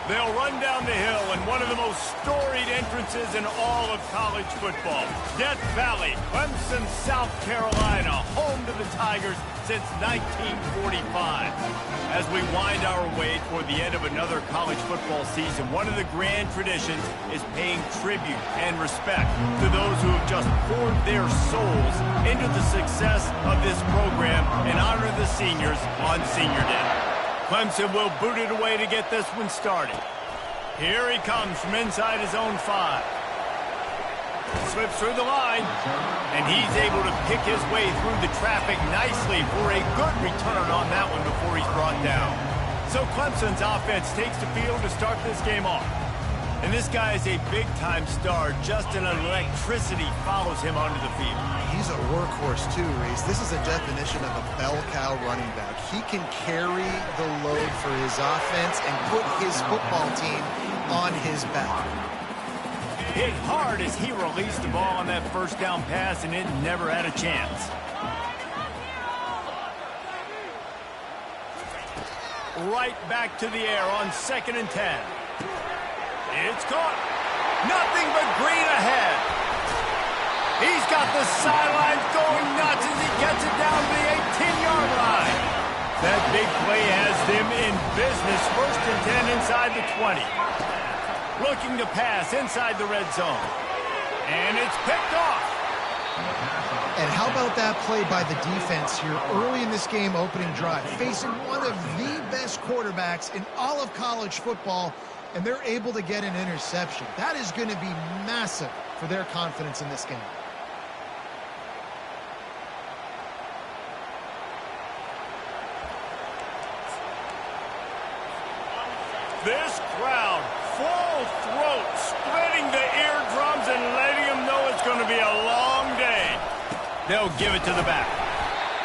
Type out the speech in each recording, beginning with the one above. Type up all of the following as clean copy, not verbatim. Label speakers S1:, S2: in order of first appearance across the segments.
S1: They'll run down the hill in one of the most storied entrances in all of college football. Death Valley, Clemson, South Carolina, home to the Tigers since 1945. As we wind our way toward the end of another college football season, one of the grand traditions is paying tribute and respect to those who have just poured their souls into the success of this program and honor the seniors on Senior Day. Clemson will boot it away to get this one started. Here he comes from inside his own 5. Slips through the line, and he's able to pick his way through the traffic nicely for a good return on that one before he's brought down. So Clemson's offense takes the field to start this game off. And this guy is a big-time star. Just an electricity follows him onto the field.
S2: He's a workhorse too, Reese. This is a definition of a bell cow running back. He can carry the load for his offense and put his football team on his back.
S1: Hit hard as he released the ball on that first down pass, and it never had a chance. Right back to the air on 2nd and 10. It's caught. Nothing but green ahead. He's got the sidelines going nuts as he gets it down to the 18-yard line. That big play has them in business. 1st and 10 inside the 20. Looking to pass inside the red zone. And it's picked off.
S2: And how about that play by the defense here early in this game, opening drive, facing one of the best quarterbacks in all of college football, and they're able to get an interception. That is going to be massive for their confidence in this game.
S1: This crowd, full throat, splitting the eardrums and letting them know it's going to be a long day. They'll give it to the back.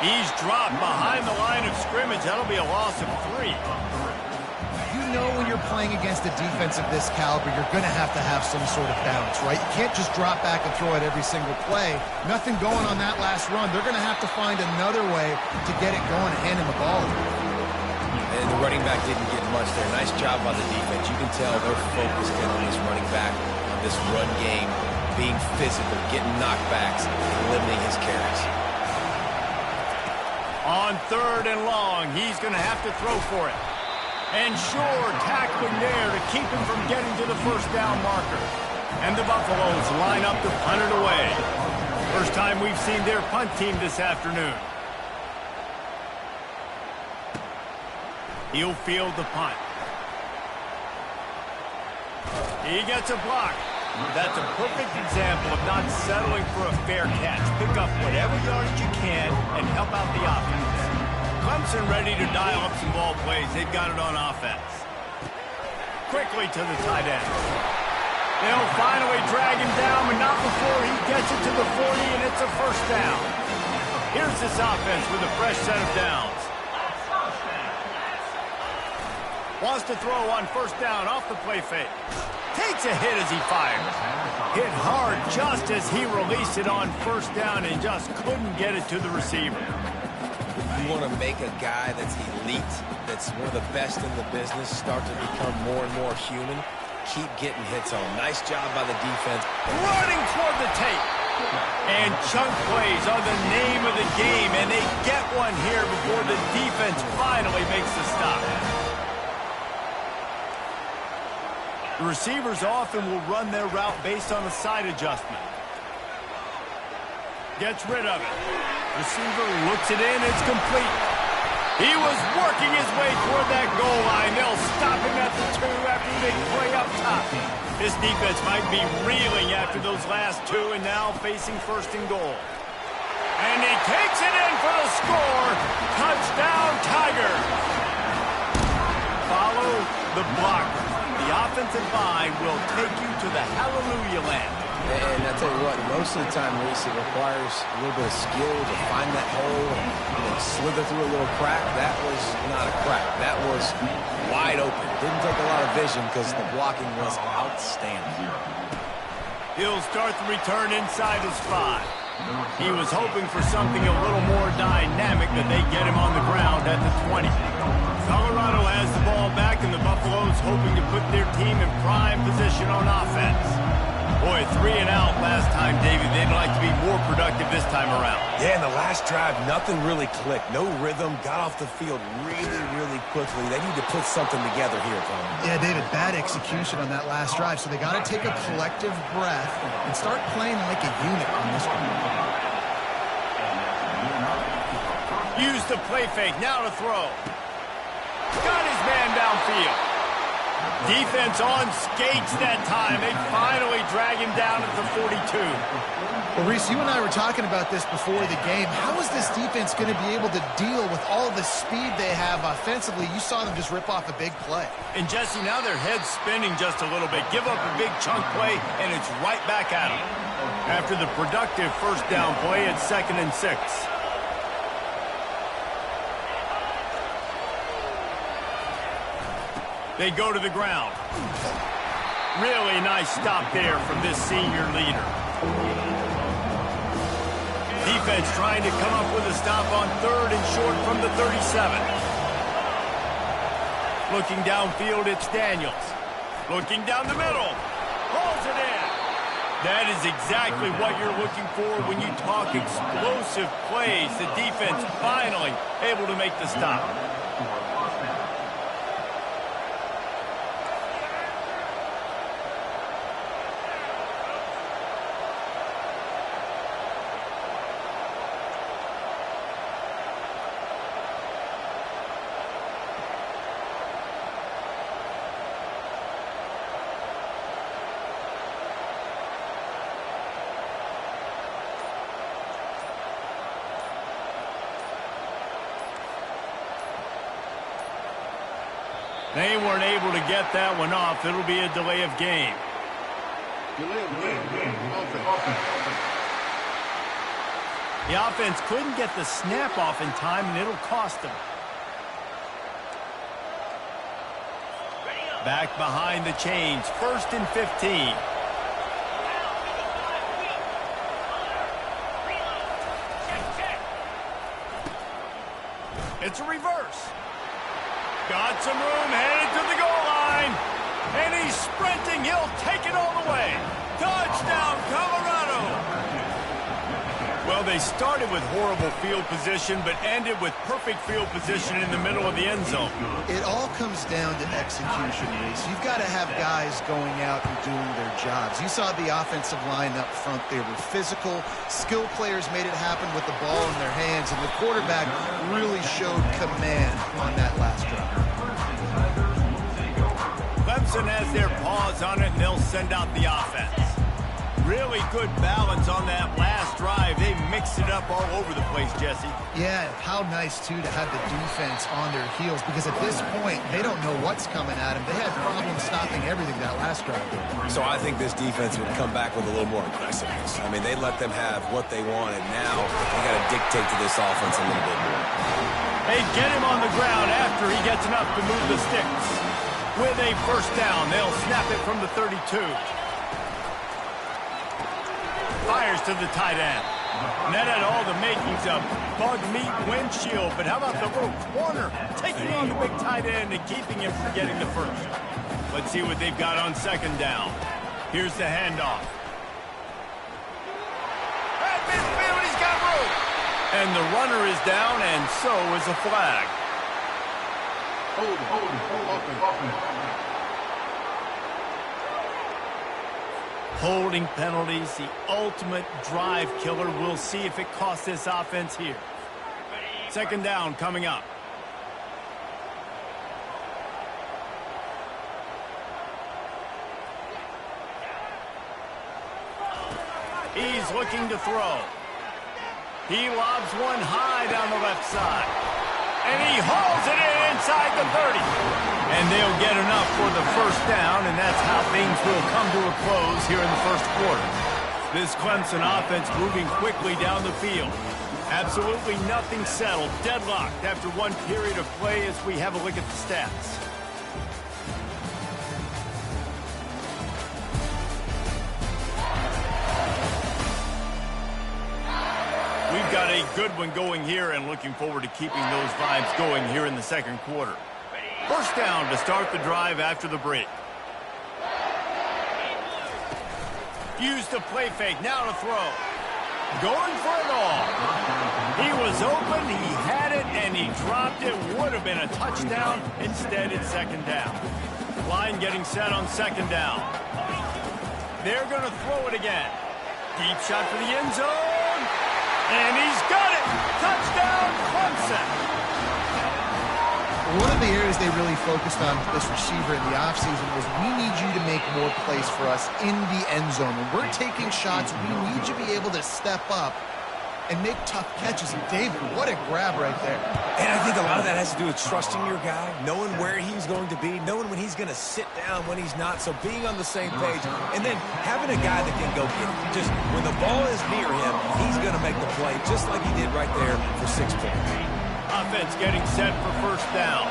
S1: He's dropped behind the line of scrimmage. That'll be a loss of 3.
S2: You know when you're playing against a defense of this caliber, you're going to have some sort of balance, right? You can't just drop back and throw it every single play. Nothing going on that last run. They're going to have to find another way to get it going and hand him the ball.
S3: And the running back didn't get much there. Nice job by the defense. You can tell they're focused in on this running back, on this run game, being physical, getting knockbacks, and limiting his carries.
S1: On 3rd and long, he's going to have to throw for it. And sure, tackling there to keep him from getting to the 1st down marker. And the Buffaloes line up to punt it away. First time we've seen their punt team this afternoon. He'll field the punt. He gets a block. That's a perfect example of not settling for a fair catch. Pick up whatever yardage you can and help out the offense. Clemson ready to dial up some ball plays. They've got it on offense. Quickly to the tight end. They'll finally drag him down, but not before he gets it to the 40, and it's a 1st down. Here's this offense with a fresh set of downs. Wants to throw on 1st down off the play fake. Takes a hit as he fires. Hit hard just as he released it on 1st down and just couldn't get it to the receiver.
S3: You want to make a guy that's elite, that's one of the best in the business, start to become more and more human. Keep getting hits on. Nice job by the defense.
S1: Running toward the tape. And chunk plays are the name of the game, and they get one here before the defense finally makes the stop. The receivers often will run their route based on a side adjustment. Gets rid of it. Receiver looks it in. It's complete. He was working his way toward that goal line. They'll stop him at the 2 after the big play up top. This defense might be reeling after those last 2 and now facing 1st and goal. And he takes it in for the score. Touchdown, Tigers. Follow the blocker. The offensive line will take you to the hallelujah land.
S3: And I tell you what, most of the time, Reese, it requires a little bit of skill to find that hole and slither through a little crack. That was not a crack. That was wide open. Didn't take a lot of vision because the blocking was outstanding.
S1: He'll start the return inside his 5. He was hoping for something a little more dynamic, but they get him on the ground at the 20. Colorado has the ball back, and the Buffaloes hoping to put their team in prime position on offense. Boy, 3 and out last time, David. They'd like to be more productive this time around.
S3: Yeah, in the last drive, nothing really clicked. No rhythm. Got off the field really, really quickly. They need to put something together here, Tom.
S2: Yeah, David, bad execution on that last drive. So they got to take a collective breath and start playing like a unit on this one.
S1: Use the play fake. Now to throw. Got his man downfield. Defense on skates that time. They finally drag him down at the 42.
S2: Well, Reese, you and I were talking about this before the game. How is this defense going to be able to deal with all the speed they have offensively? You saw them just rip off a big play.
S1: And, Jesse, now their head's spinning just a little bit. Give up a big chunk play, and it's right back at them. After the productive first down play, it's 2nd and 6. They go to the ground. Really nice stop there from this senior leader. Defense trying to come up with a stop on 3rd and short from the 37. Looking downfield, it's Daniels. Looking down the middle. Pulls it in. That is exactly what you're looking for when you talk explosive plays. The defense finally able to make the stop. They weren't able to get that one off. It'll be a delay of game. The offense couldn't get the snap off in time, and it'll cost them. Back behind the chains, 1st and 15. It's a reverse. Got some room, headed to the goal line. And he's sprinting. He'll take it all the way. Touchdown, Colorado. Well, they started with horrible field position, but ended with perfect field position in the middle of the end zone.
S2: It all comes down to execution, Reese. You've got to have guys going out and doing their jobs. You saw the offensive line up front. They were physical. Skill players made it happen with the ball in their hands, and the quarterback really showed command on that last drive.
S1: Clemson has their paws on it, and they'll send out the offense. Really good balance on that last drive. They mixed it up all over the place, Jesse.
S2: Yeah, how nice, too, to have the defense on their heels, because at this point, they don't know what's coming at them. They had problems stopping everything that last drive.
S3: So I think this defense would come back with a little more aggressiveness. I mean, they let them have what they wanted. Now they got to dictate to this offense a little bit more.
S1: They get him on the ground after he gets enough to move the sticks. With a first down, they'll snap it from the 32. Fires to the tight end. And that had all the makings of bug meat windshield. But how about the little corner taking on the big tight end and keeping him from getting the first? Let's see what they've got on 2nd down. Here's the handoff. At midfield, he's got room. And the runner is down, and so is a flag. Holding penalties, the ultimate drive killer. We'll see if it costs this offense here. 2nd down coming up. He's looking to throw. He lobs one high down the left side. And he hauls it in inside the 30. And they'll get enough for the first down, and that's how things will come to a close here in the first quarter. This Clemson offense moving quickly down the field. Absolutely nothing settled. Deadlocked after one period of play as we have a look at the stats. We've got a good one going here and looking forward to keeping those vibes going here in the second quarter. First down to start the drive after the break. Use the play fake, now to throw. Going for it all. He was open, he had it, and he dropped it. Would have been a touchdown. Instead, it's second down. Line getting set on second down. They're going to throw it again. Deep shot for the end zone. And he's got it. Touchdown, Clemson.
S2: One of the areas they really focused on with this receiver in the offseason was we need you to make more plays for us in the end zone. When we're taking shots, we need you to be able to step up and make tough catches. And David, what a grab right there.
S3: And I think a lot of that has to do with trusting your guy, knowing where he's going to be, knowing when he's going to sit down, when he's not. So being on the same page, and then having a guy that can go get it. Just when the ball is near him, he's going to make the play, just like he did right there for 6 points.
S1: Offense getting set for first down.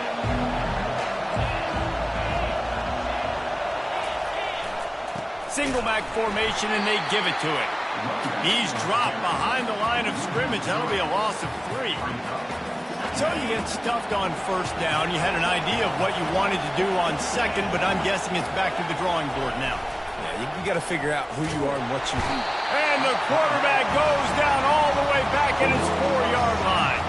S1: Single back formation, and they give it to him. He's dropped behind the line of scrimmage. That'll be a loss of 3. So you get stuffed on first down. You had an idea of what you wanted to do on second, but I'm guessing it's back to the drawing board now.
S3: Yeah, you got to figure out who you are and what you do.
S1: And the quarterback goes down all the way back at his 4-yard line.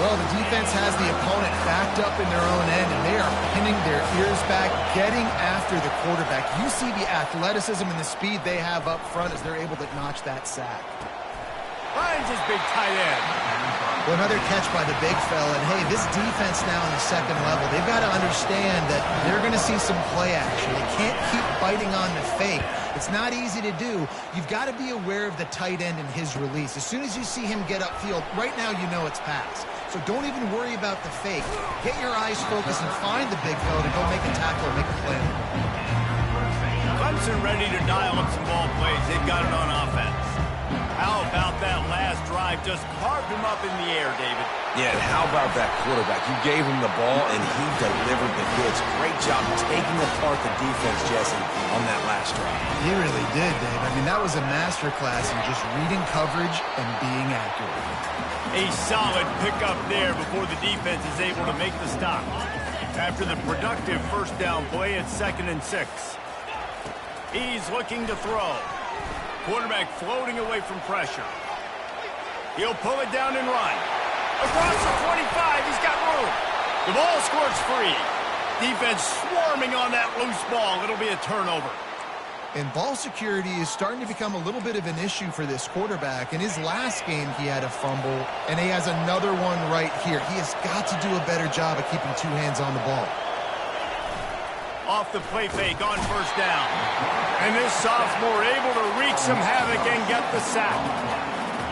S2: Well, the defense has the opponent backed up in their own end, and they are pinning their ears back, getting after the quarterback. You see the athleticism and the speed they have up front as they're able to notch that sack.
S1: Finds his big tight end.
S2: Well, another catch by the big fella. And, hey, this defense now in the second level, they've got to understand that they're going to see some play action. They can't keep biting on the fake. It's not easy to do. You've got to be aware of the tight end and his release. As soon as you see him get upfield, right now you know it's pass. So don't even worry about the fake. Get your eyes focused and find the big fella to go make a tackle or make a play.
S1: Clemson ready to dial up some ball plays. They've got it on offense. How about that last drive? Just carved him up in the air, David.
S3: Yeah, and how about that quarterback? You gave him the ball, and he delivered the goods. Great job taking apart the defense, Jesse, on that last drive.
S2: He really did, Dave. I mean, that was a masterclass in just reading coverage and being accurate.
S1: A solid pickup there before the defense is able to make the stop. After the productive first down play, it's 2nd and 6. He's looking to throw. Quarterback floating away from pressure. He'll pull it down and run. Across the 25, he's got room. The ball squirts free. Defense swarming on that loose ball. It'll be a turnover.
S2: And ball security is starting to become a little bit of an issue for this quarterback. In his last game, he had a fumble, and he has another one right here. He has got to do a better job of keeping 2 hands on the ball.
S1: Off the play fake on first down. And this sophomore able to wreak some havoc and get the sack.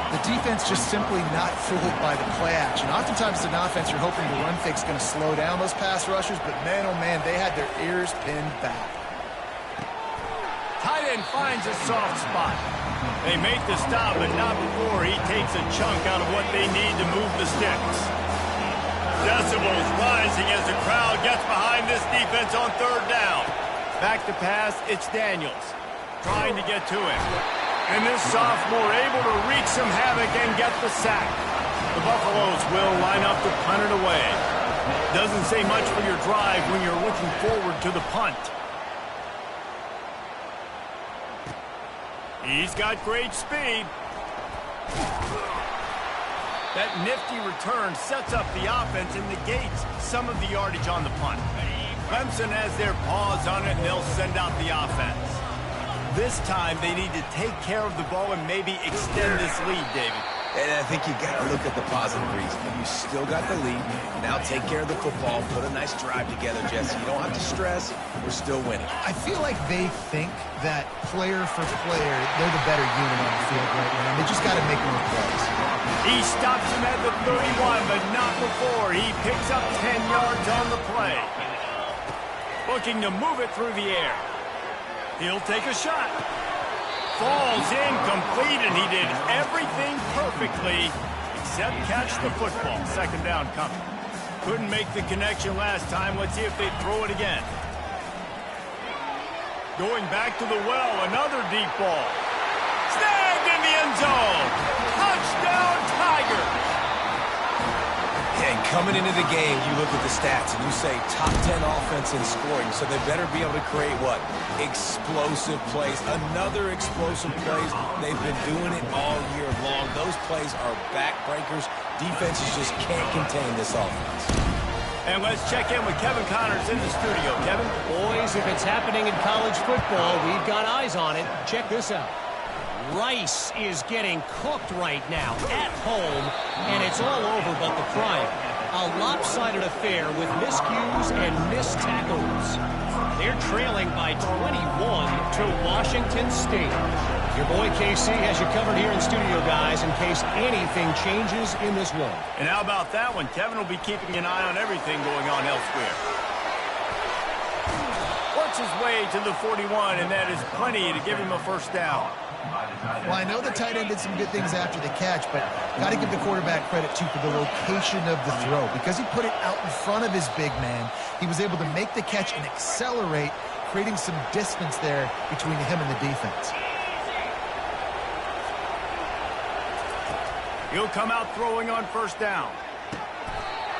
S2: The defense just simply not fooled by the play action. Oftentimes, an offense, you're hoping the run fake's going to slow down those pass rushers, but man, oh man, they had their ears pinned back.
S1: Tight end finds a soft spot. They make the stop, but not before he takes a chunk out of what they need to move the sticks. Decibels rising as the crowd gets behind this defense on third down. Back to pass, it's Daniels trying to get to him. And this sophomore able to wreak some havoc and get the sack. The Buffaloes will line up to punt it away. Doesn't say much for your drive when you're looking forward to the punt. He's got great speed. That nifty return sets up the offense and negates some of the yardage on the punt. Clemson has their paws on it, and they'll send out the offense. This time, they need to take care of the ball and maybe extend this lead, David.
S3: And I think you got to look at the positive reason. You still got the lead. Now take care of the football. Put a nice drive together, Jesse. You don't have to stress. We're still winning.
S2: I feel like they think that player for player, they're the better unit on the field right now. They just got to make more plays.
S1: He stops him at the 31, but not before. He picks up 10 yards on the play. Looking to move it through the air. He'll take a shot. Falls incomplete, and he did everything perfectly except catch the football. Second down coming. Couldn't make the connection last time. Let's see if they throw it again. Going back to the well, another deep ball. Snagged in the end zone. Touchdown, Tigers.
S3: And Coming into the game, you look at the stats and you say top 10 offense in scoring, so they better be able to create what? Explosive plays. Another explosive plays. They've been doing it all year long. Those plays are backbreakers. Defenses just can't contain this offense.
S1: And let's check in with Kevin Connors in the studio. Kevin?
S4: Boys, if it's happening in college football, we've got eyes on it. Check this out. Rice is getting cooked right now at home, and it's all over but the crying. A lopsided affair with miscues and missed tackles. They're trailing by 21 to Washington State. Your boy KC has you covered here in studio, guys, in case anything changes in this one.
S1: And how about that one? Kevin will be keeping an eye on everything going on elsewhere. Works his way to the 41, and that is plenty to give him a first down.
S2: Well, I know the tight end did some good things after the catch, but got to give the quarterback credit, too, for the location of the throw. Because he put it out in front of his big man, he was able to make the catch and accelerate, creating some distance there between him and the defense.
S1: He'll come out throwing on first down.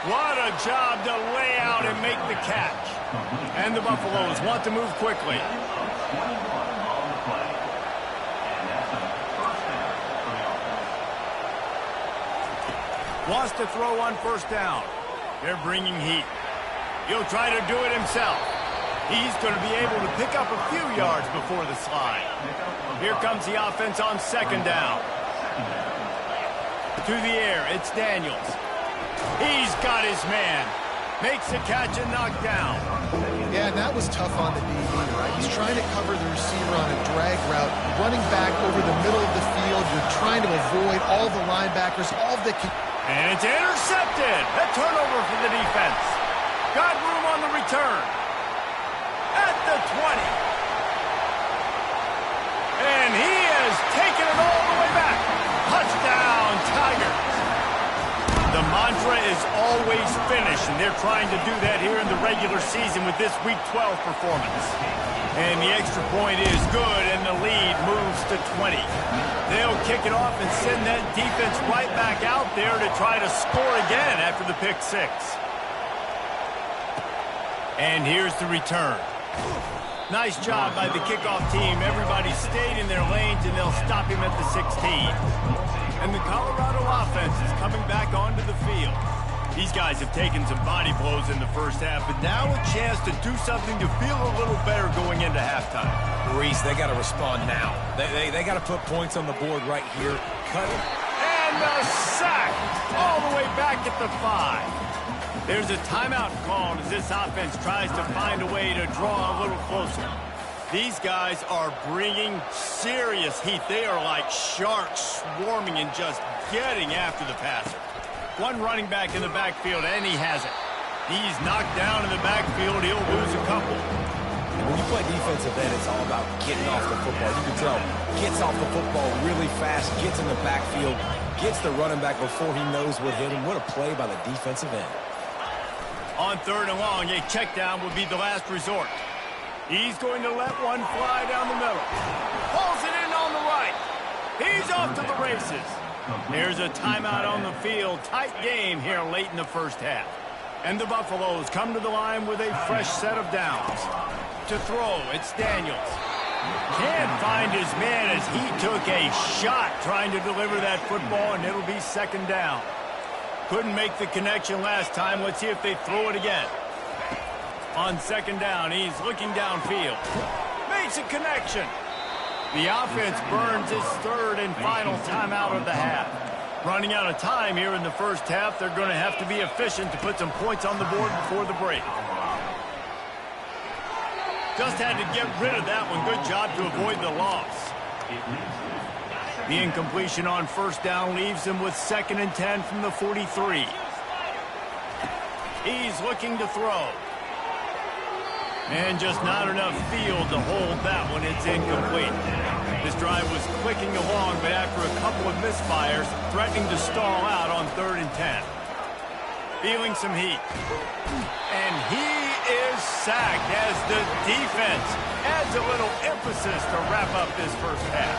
S1: What a job to lay out and make the catch. And the Buffaloes want to move quickly. Wants to throw on first down. They're bringing heat. He'll try to do it himself. He's going to be able to pick up a few yards before the slide. Here comes the offense on second down. To the air, it's Daniels. He's got his man. Makes the catch and knocked down.
S2: Yeah, and that was tough on the DB, right? He's trying to cover the receiver on a drag route, running back over the middle of the field. You're trying to avoid all the linebackers, all the...
S1: And it's intercepted. A turnover for the defense. Got room on the return. At the 20. And he has taken it all the way back. Touchdown, Tigers. The mantra is always finish, and they're trying to do that here in the regular season with this Week 12 performance. And the extra point is good, and the lead moves to 20. They'll kick it off and send that defense right back out there to try to score again after the pick six. And here's the return. Nice job by the kickoff team. Everybody stayed in their lanes, and they'll stop him at the 16. And the Colorado offense is coming back onto the field. These guys have taken some body blows in the first half, but now a chance to do something to feel a little better going into halftime.
S3: Reese, they got to respond now. They got to put points on the board right here. Cut it.
S1: And the sack all the way back at the 5. There's a timeout called as this offense tries to find a way to draw a little closer. These guys are bringing serious heat. They are like sharks swarming and just getting after the passer. One running back in the backfield, and he has it. He's knocked down in the backfield. He'll lose a couple.
S3: When you play defensive end, it's all about getting off the football. You can tell, gets off the football really fast, gets in the backfield, gets the running back before he knows what hit him. What a play by the defensive end.
S1: On third and long, a check down will be the last resort. He's going to let one fly down the middle. Pulls it in on the right. He's off to the races. There's a timeout on the field. Tight game here late in the first half. And the Buffaloes come to the line with a fresh set of downs. To throw, it's Daniels. Can't find his man as he took a shot trying to deliver that football, and it'll be second down. Couldn't make the connection last time. Let's see if they throw it again. On second down, he's looking downfield. Makes a connection. The offense burns its third and final timeout of the half. Running out of time here in the first half, they're going to have to be efficient to put some points on the board before the break. Just had to get rid of that one. Good job to avoid the loss. The incompletion on first down leaves him with 2nd and 10 from the 43. He's looking to throw. And just not enough field to hold that one. It's incomplete. This drive was clicking along, but after a couple of misfires, threatening to stall out on 3rd and 10. Feeling some heat. And he is sacked as the defense adds a little emphasis to wrap up this first half.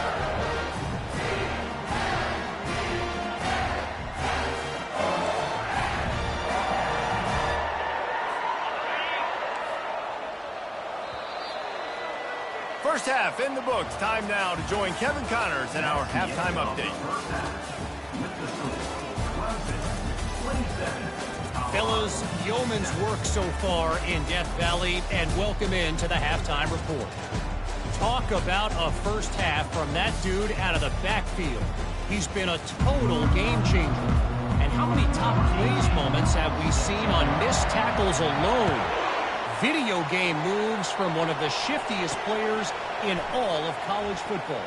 S1: First half in the books. Time now to join Kevin Connors in our halftime update.
S4: Fellas, yeoman's work so far in Death Valley, and welcome into the halftime report. Talk about a first half from that dude out of the backfield. He's been a total game changer. And how many top plays moments have we seen on missed tackles alone? Video game moves from one of the shiftiest players in all of college football.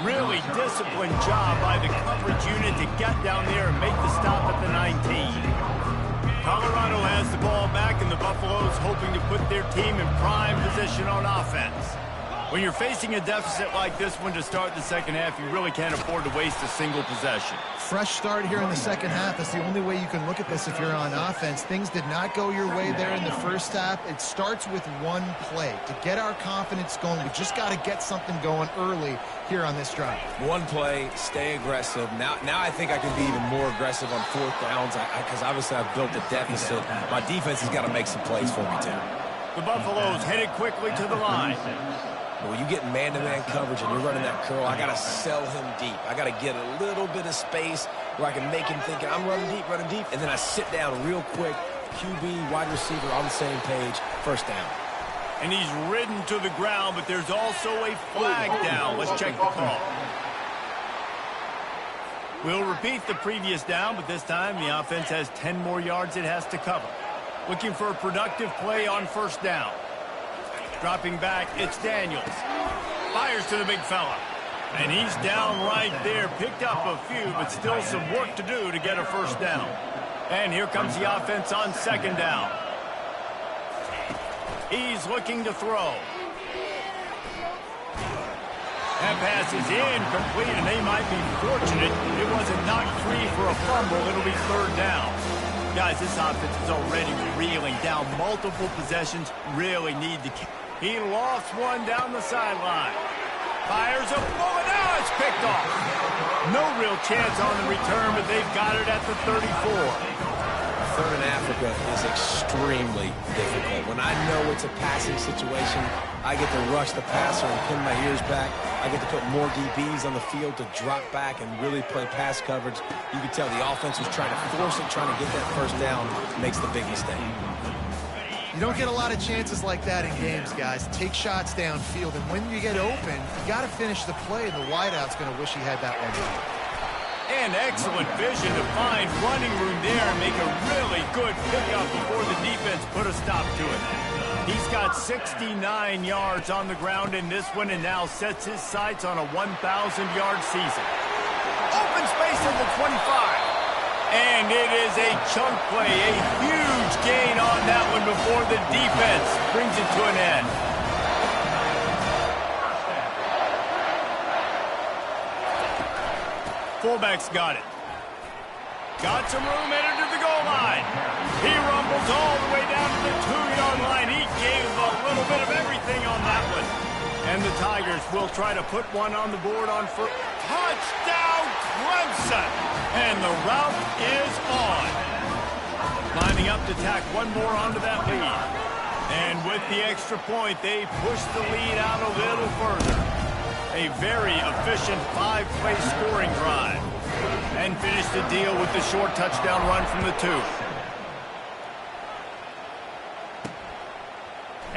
S1: Really disciplined job by the coverage unit to get down there and make the stop at the 19. Colorado has the ball back, and the Buffaloes hoping to put their team in prime position on offense. When you're facing a deficit like this one to start the second half, you really can't afford to waste a single possession.
S2: Fresh start here in the second half. That's the only way you can look at this if you're on offense. Things did not go your way there in the first half. It starts with one play. To get our confidence going, we just got to get something going early here on this drive.
S3: One play, stay aggressive. Now I think I can be even more aggressive on fourth downs because obviously I've built a deficit. My defense has got to make some plays for me, too.
S1: The Buffaloes headed quickly to the line.
S3: When you get man-to-man coverage and you're running that curl, I got to sell him deep. I got to get a little bit of space where I can make him think I'm running deep, and then I sit down real quick. QB, wide receiver on the same page, first down.
S1: And he's ridden to the ground, but there's also a flag down. Let's check the call. We'll repeat the previous down, but this time the offense has 10 more yards it has to cover. Looking for a productive play on first down. Dropping back, it's Daniels. Fires to the big fella. And he's down right there. Picked up a few, but still some work to do to get a first down. And here comes the offense on second down. He's looking to throw. That pass is incomplete, and they might be fortunate it wasn't knocked free for a fumble. It'll be third down. Guys, this offense is already reeling down multiple possessions. Really need to... He lost one down the sideline. Fires a bullet. Now it's picked off. No real chance on the return, but they've got it at the 34.
S3: Third in Africa is extremely difficult. When I know it's a passing situation, I get to rush the passer and pin my ears back. I get to put more DBs on the field to drop back and really play pass coverage. You can tell the offense was trying to force it, trying to get that first down, makes the big mistake.
S2: You don't get a lot of chances like that in games, guys. Take shots downfield, and when you get open, you got to finish the play, and the wideout's going to wish he had that one.
S1: And excellent vision to find running room there and make a really good pickup before the defense put a stop to it. He's got 69 yards on the ground in this one and now sets his sights on a 1,000-yard season. Open space at the 25. And it is a chunk play, a huge gain on that one before the defense brings it to an end. Fullback's got it. Got some room headed to the goal line. He rumbles all the way down to the 2-yard line. He gave a little bit of everything on that one. And the Tigers will try to put one on the board on first. Touchdown, Clemson! And the route is on. Lining up to tack one more onto that lead. And with the extra point, they push the lead out a little further. A very efficient 5-play scoring drive. And finish the deal with the short touchdown run from the 2.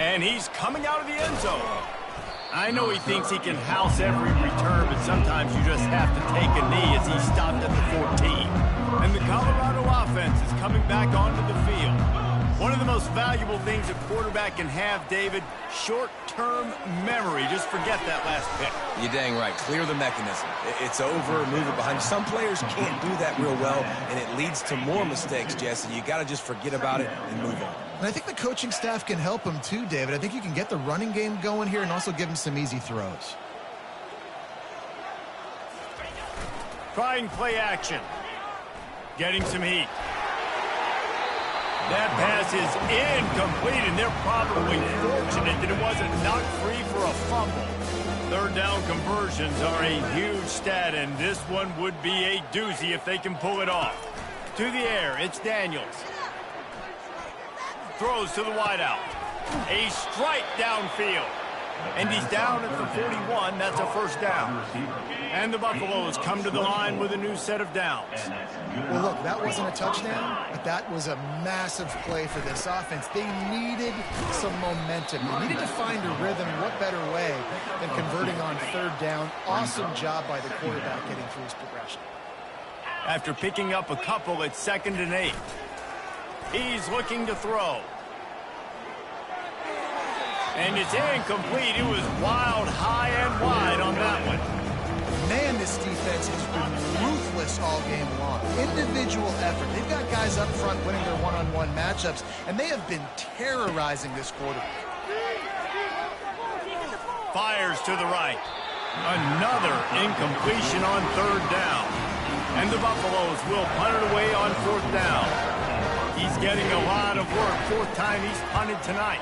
S1: And he's coming out of the end zone. I know he thinks he can house every return, but sometimes you just have to take a knee as he stopped at the 14. And the Colorado offense is coming back onto the field. One of the most valuable things a quarterback can have, David, short-term memory. Just forget that last pick.
S3: You're dang right. Clear the mechanism. It's over, move it behind you. Some players can't do that real well, and it leads to more mistakes, Jesse. You got to just forget about it and move on.
S2: And I think the coaching staff can help him too, David. I think you can get the running game going here and also give him some easy throws.
S1: Trying play action. Getting some heat. That pass is incomplete, and they're probably fortunate that it wasn't knocked free for a fumble. Third down conversions are a huge stat, and this one would be a doozy if they can pull it off. To the air, it's Daniels. Throws to the wideout. A strike downfield. And he's down at the 41. That's a first down. And the Buffaloes come to the line with a new set of downs.
S2: Well, look, that wasn't a touchdown, but that was a massive play for this offense. They needed some momentum. They needed to find a rhythm. What better way than converting on third down? Awesome job by the quarterback getting through his progression.
S1: After picking up a couple, it's 2nd and 8. He's looking to throw. And it's incomplete. It was wild, high and wide on that one.
S2: Man, this defense has been ruthless all game long. Individual effort. They've got guys up front winning their one-on-one matchups, and they have been terrorizing this quarterback.
S1: Fires to the right. Another incompletion on third down. And the Buffaloes will punt it away on 4th down. He's getting a lot of work. 4th time he's punted tonight.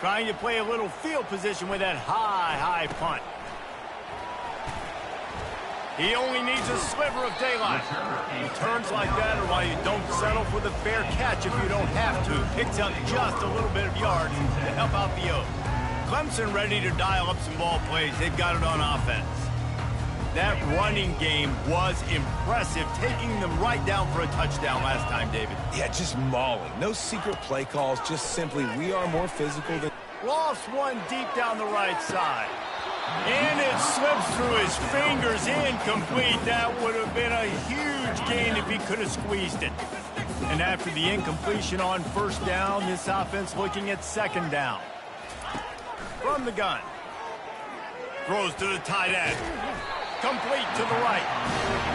S1: Trying to play a little field position with that high punt. He only needs a sliver of daylight. Returns like that are why you don't settle for the fair catch if you don't have to. Picks up just a little bit of yards to help out the Oaks. Clemson ready to dial up some ball plays. They've got it on offense. That running game was impressive, taking them right down for a touchdown last time, David.
S3: Yeah, just mauling. No secret play calls, just simply we are more physical than...
S1: Lost one deep down the right side. And it slips through his fingers, incomplete. That would have been a huge gain if he could have squeezed it. And after the incompletion on 1st down, this offense looking at 2nd down. From the gun. Throws to the tight end. Complete to the right.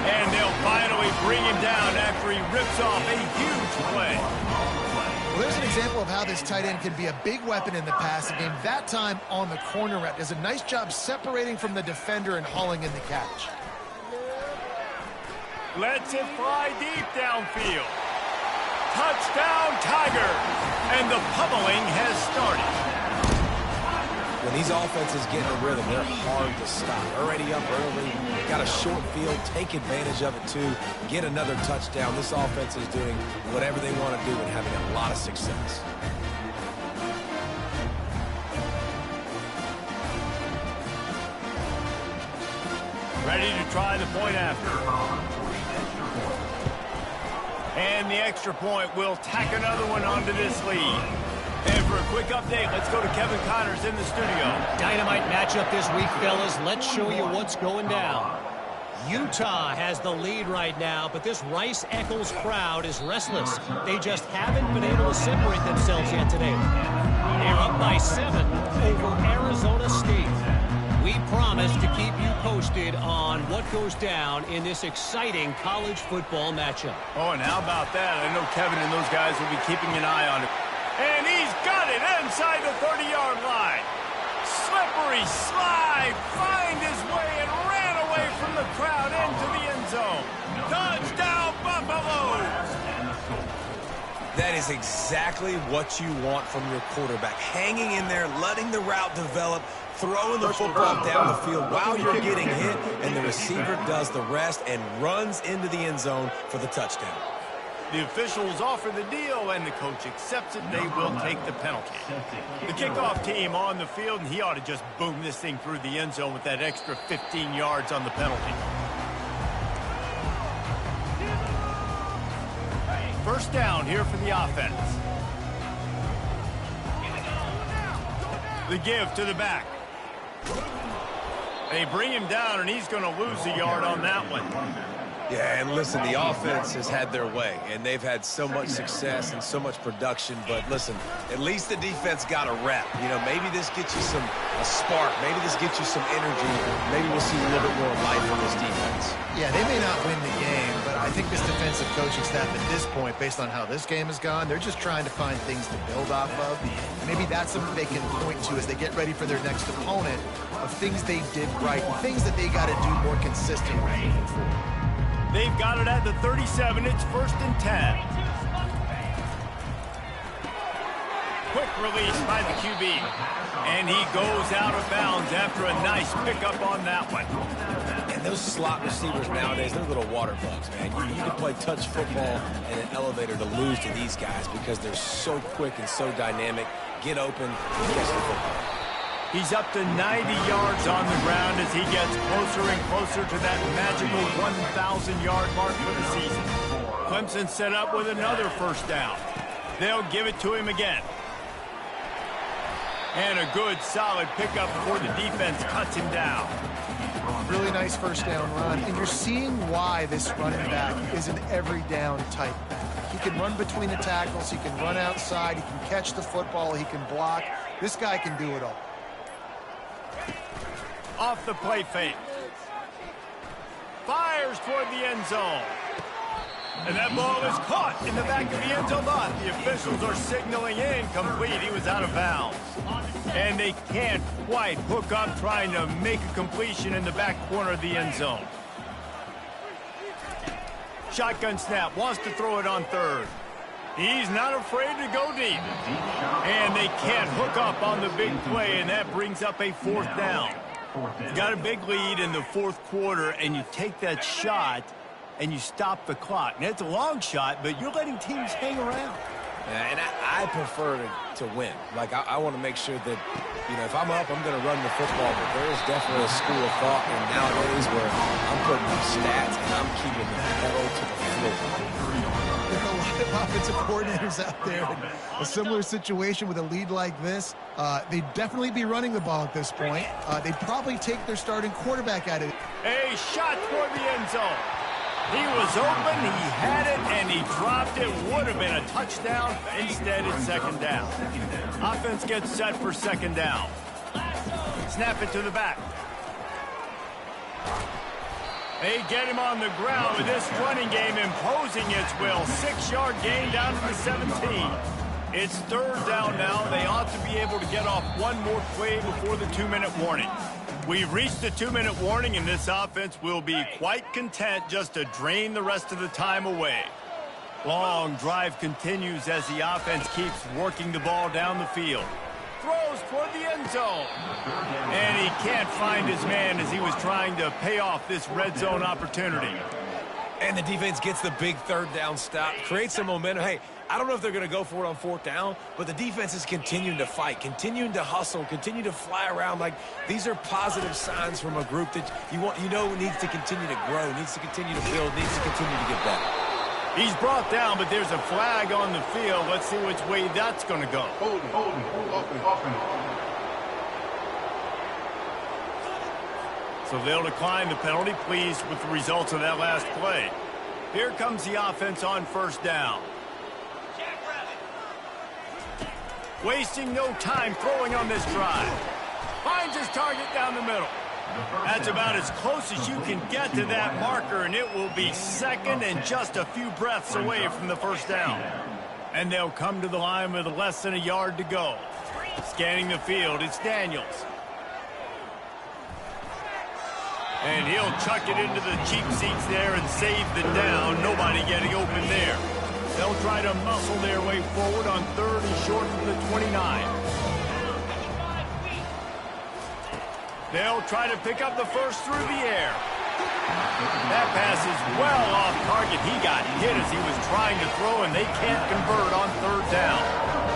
S1: And they'll finally bring him down after he rips off a huge play.
S2: Well, there's an example of how this tight end can be a big weapon in the passing game. That time on the corner route does a nice job separating from the defender and hauling in the catch.
S1: Lets it fly deep downfield. Touchdown, Tigers! And the pummeling has started.
S3: When these offenses get in a rhythm, they're hard to stop. Already up early, got a short field, take advantage of it too, get another touchdown. This offense is doing whatever they want to do and having a lot of success.
S1: Ready to try the point after. And the extra point will tack another one onto this lead. And for a quick update, let's go to Kevin Connors in the studio.
S4: Dynamite matchup this week, fellas. Let's show you what's going down. Utah has the lead right now, but this Rice-Eccles crowd is restless. They just haven't been able to separate themselves yet today. They're up by 7 over Arizona State. We promise to keep you posted on what goes down in this exciting college football matchup.
S1: Oh, and how about that? I know Kevin and those guys will be keeping an eye on it. And he's got it inside the 30-yard line. Slippery slide, find his way and ran away from the crowd into the end zone. Touchdown, Buffaloes!
S3: That is exactly what you want from your quarterback. Hanging in there, letting the route develop, throwing the football down the field while you're getting hit, and the receiver does the rest and runs into the end zone for the touchdown.
S1: The officials offer the deal, and the coach accepts it. They will take the penalty. The kickoff team on the field, and he ought to just boom this thing through the end zone with that extra 15 yards on the penalty. First down here for the offense. The give to the back. They bring him down, and he's going to lose a yard on that one.
S3: Yeah, and listen, the offense has had their way, and they've had so much success and so much production. But listen, at least the defense got a rep. You know, maybe this gets you a spark. Maybe this gets you some energy. Maybe we'll see a little bit more life from this defense.
S2: Yeah, they may not win the game, but I think this defensive coaching staff at this point, based on how this game has gone, they're just trying to find things to build off of. Maybe that's something they can point to as they get ready for their next opponent, of things they did right and things that they got to do more consistently moving forward.
S1: They've got it at the 37. It's 1st and 10. Quick release by the QB. And he goes out of bounds after a nice pickup on that one.
S3: And those slot receivers nowadays, they're little water bugs, man. You can play touch football in an elevator to lose to these guys because they're so quick and so dynamic. Get open and catch the football.
S1: He's up to 90 yards on the ground as he gets closer and closer to that magical 1,000-yard mark for the season. Clemson set up with another first down. They'll give it to him again. And a good, solid pickup before the defense cuts him down.
S2: Really nice first down run. And you're seeing why this running back is an every down type back. He can run between the tackles. He can run outside. He can catch the football. He can block. This guy can do it all.
S1: Off the play fake. Fires toward the end zone. And that ball is caught in the back of the end zone. But the officials are signaling incomplete. He was out of bounds. And they can't quite hook up trying to make a completion in the back corner of the end zone. Shotgun snap. Wants to throw it on third. He's not afraid to go deep. And they can't hook up on the big play. And that brings up a fourth down. You got a big lead in the fourth quarter, and you take that shot, and you stop the clock. And it's a long shot, but you're letting teams hang around.
S3: Yeah, and I prefer to win. Like, I want to make sure that, you know, if I'm up, I'm going to run the football. But there is definitely a school of thought and nowadays where I'm putting up stats and I'm keeping the pedal to the floor.
S2: There are a lot of offensive coordinators out there in a similar situation with a lead like this. They'd definitely be running the ball at this point. They'd probably take their starting quarterback out of it.
S1: A shot toward the end zone. He was open, he had it, and he dropped it. Would have been a touchdown. Instead, it's second down. Offense gets set for second down. Snap it to the back. They get him on the ground with this running game imposing its will. 6-yard gain down to the 17. It's third down now. They ought to be able to get off one more play before the 2-minute warning. We've reached the 2-minute warning, and this offense will be quite content just to drain the rest of the time away. Long drive continues as the offense keeps working the ball down the field. Throws toward the end zone. And he can't find his man as he was trying to pay off this red zone opportunity.
S3: And the defense gets the big third down stop, creates some momentum. Hey, I don't know if they're going to go for it on fourth down, but the defense is continuing to fight, continuing to hustle, continue to fly around. Like, these are positive signs from a group that you know needs to continue to grow, needs to continue to build, needs to continue to get better.
S1: He's brought down, but there's a flag on the field. Let's see which way that's going to go.
S5: Hold offense.
S1: So they'll decline the penalty, pleased with the results of that last play. Here comes the offense on first down. Wasting no time throwing on this drive. Finds his target down the middle. That's about as close as you can get to that marker, and it will be second and just a few breaths away from the first down. And they'll come to the line with less than a yard to go. Scanning the field, it's Daniels. And he'll chuck it into the cheap seats there and save the down. Nobody getting open there. They'll try to muscle their way forward on third and short from the 29. They'll try to pick up the first through the air. That pass is well off target. He got hit as he was trying to throw, and they can't convert on third down.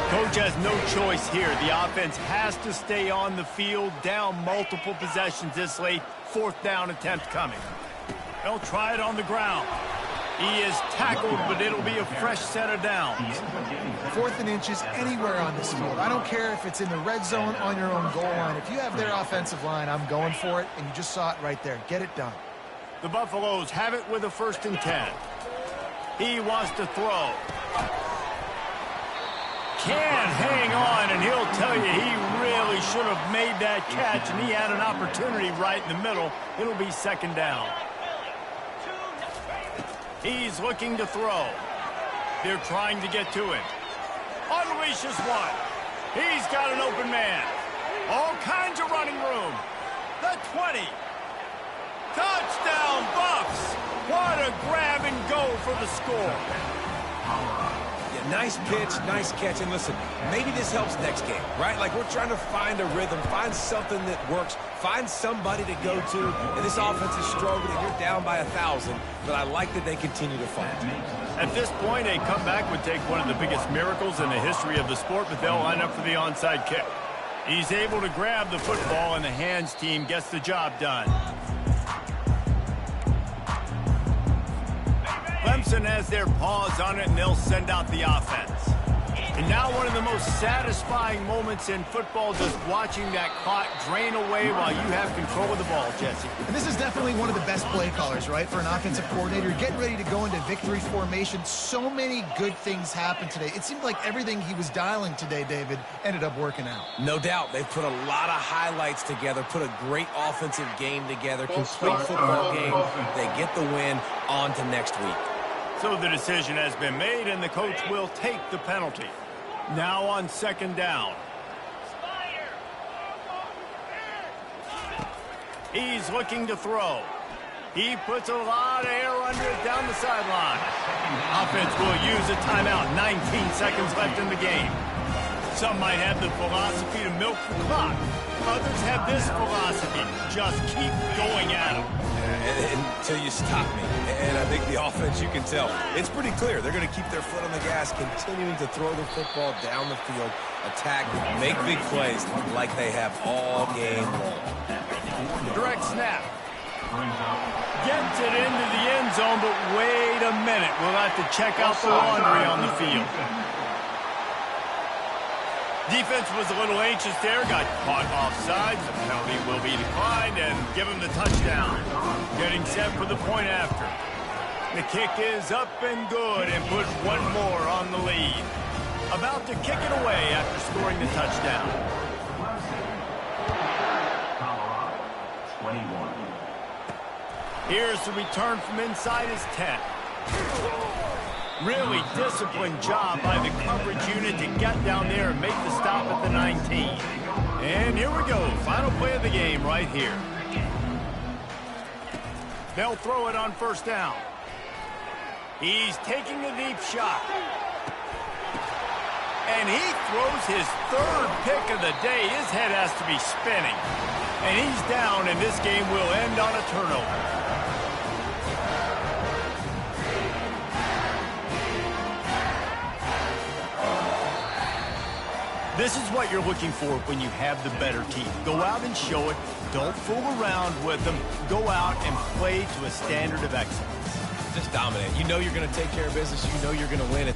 S1: Coach has no choice here. The offense has to stay on the field, down multiple possessions this late. Fourth down attempt coming. They'll try it on the ground. He is tackled, but it'll be a fresh set of downs.
S2: 4th and inches anywhere on this field. I don't care if it's in the red zone on your own goal line. If you have their offensive line, I'm going for it, and you just saw it right there. Get it done.
S1: The Buffaloes have it with a 1st and 10. He wants to throw. Can't hang on, and he'll tell you he really should have made that catch, and he had an opportunity right in the middle. It'll be second down. He's looking to throw. They're trying to get to him. Unleashes one. He's got an open man. All kinds of running room. The 20. Touchdown, Buffs. What a grab and go for the score.
S3: Yeah, nice pitch, nice catch. And listen, maybe this helps next game, right? Like, we're trying to find a rhythm, find something that works, find somebody to go to. And this offense is struggling, and you're down by 1,000. But I like that they continue to fight.
S1: At this point, a comeback would take one of the biggest miracles in the history of the sport, but they'll line up for the onside kick. He's able to grab the football, and the hands team gets the job done. Clemson has their paws on it, and they'll send out the offense. And now one of the most satisfying moments in football, just watching that clock drain away while you have control of the ball, Jesse.
S2: And this is definitely one of the best play callers, right, for an offensive coordinator. Getting ready to go into victory formation. So many good things happened today. It seemed like everything he was dialing today, David, ended up working out.
S3: No doubt. They've put a lot of highlights together, put a great offensive game together, complete football game. They get the win. On to next week.
S1: So the decision has been made, and the coach will take the penalty. Now on second down. He's looking to throw. He puts a lot of air under it down the sideline. Offense will use a timeout. 19 seconds left in the game. Some might have the philosophy to milk the clock. Others have this philosophy. Just keep going at them.
S3: Until you stop me. And I think the offense, you can tell, it's pretty clear. They're going to keep their foot on the gas, continuing to throw the football down the field, attack, make big plays like they have all game long.
S1: Direct snap. Gets it into the end zone, but wait a minute. We'll have to check out the laundry on the field. Defense was a little anxious there, got caught offside. The penalty will be declined and give him the touchdown. Getting set for the point after. The kick is up and good and puts one more on the lead. About to kick it away after scoring the touchdown.
S5: Colorado, 21.
S1: Here's the return from inside his 10. Really disciplined job by the coverage unit to get down there and make the stop at the 19. And here we go. Final play of the game right here. They'll throw it on first down. He's taking a deep shot. And he throws his third pick of the day. His head has to be spinning. And he's down, and this game will end on a turnover. This is what you're looking for when you have the better team. Go out and show it. Don't fool around with them. Go out and play to a standard of excellence.
S3: Just dominate. You know you're going to take care of business. You know you're going to win it.